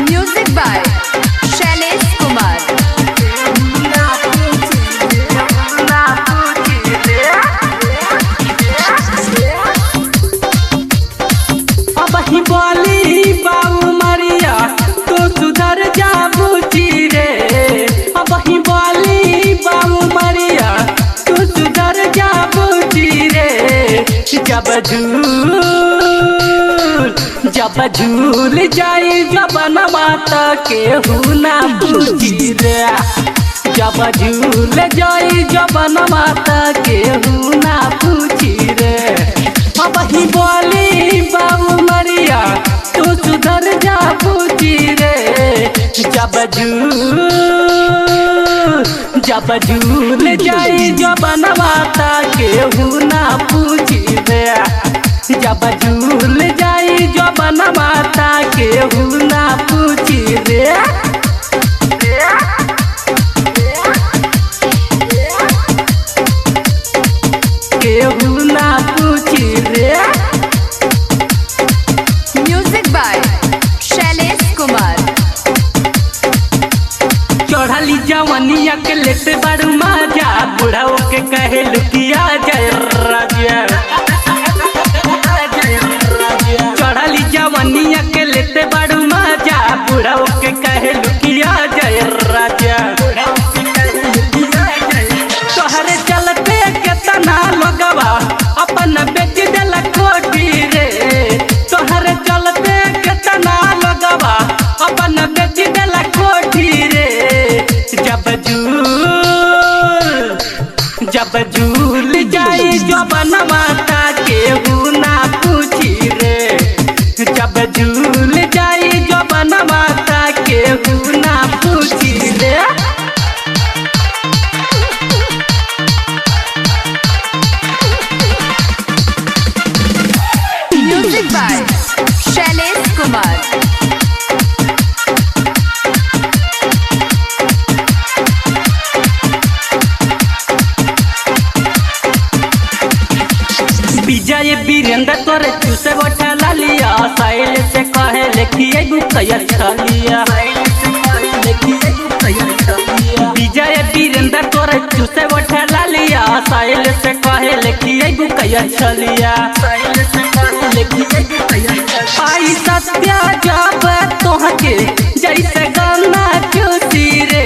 Music by Shailesh Kumar. अब ही बोली बाबू मरिया तो सुधर जा बुची रे। अब ही बोली बाबू मरिया तो सुधर जा बुची रे। जब झूल जाई जब माता के हुना पूछी रे। जब झूल जाई जब माता के हुना पूछी रे। अब ही बोली बाबू मरिया तू सुधर जा पूछी रे। जब झूल जाई जब माता के हुना पूछी रे। जब झूल जाई जब माता के हुना पूछी रे। केहू ना पूछी रे। Music by Shailesh Kumar. चढ़ली जवनिया के लेते बड़ू मजा बुढ़ाओ के कहे लुकिया जय राजा। चढ़ली जवनिया के लेते बड़ू मजा बुढ़ाओ के कहे लुकिया जय राजा। तोहरे चलते केतना लोगवा अपन बेच देला कोठी रे। तोहरे चलते केतना लोगवा अपन बेच देला कोठी रे। जब झूल जाई जब माता के हुना पूछी रे। जब झूल जाई जब माता के हुना पूछी रे। Music by Shailesh Kumar. विजय वीरेंद्र तोरे चूसे बैठा लिया। साइल से कहे लिखिए गुकया छलिया। विजय वीरेंद्र तोरे चूसे बैठा लिया। साइल से कहे लिखिए गुकया छलिया। पाई सत्या जब तोहके जैसे गाना चूसी रे।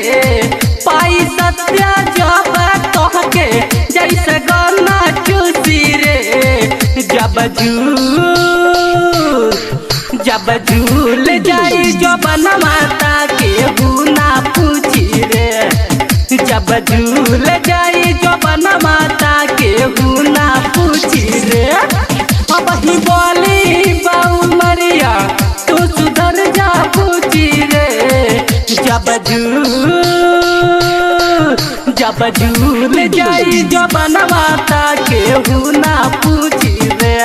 पाई सत्या जब तोहके जैसे गाना चूसी रे। जब झूल जाई जब माता के हुना पूछी रे। जब झूल जाई जब माता के हुना पूछी रे। अब ही बोली बाबू मरिया तू सुधर जा पूछी रे। जब झूल जाई जब माता के हुना पूछी रे।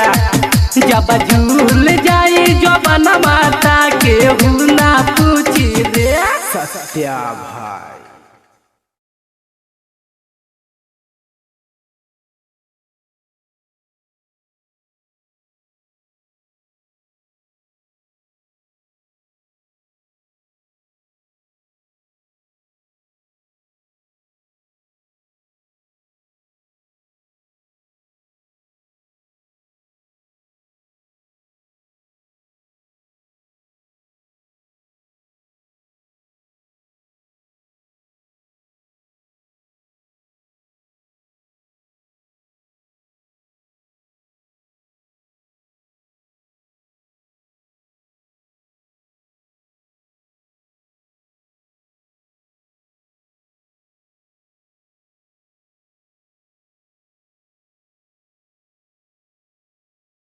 जब झूल जाई जब माता के हुना पूछी रे। सत्या भाई।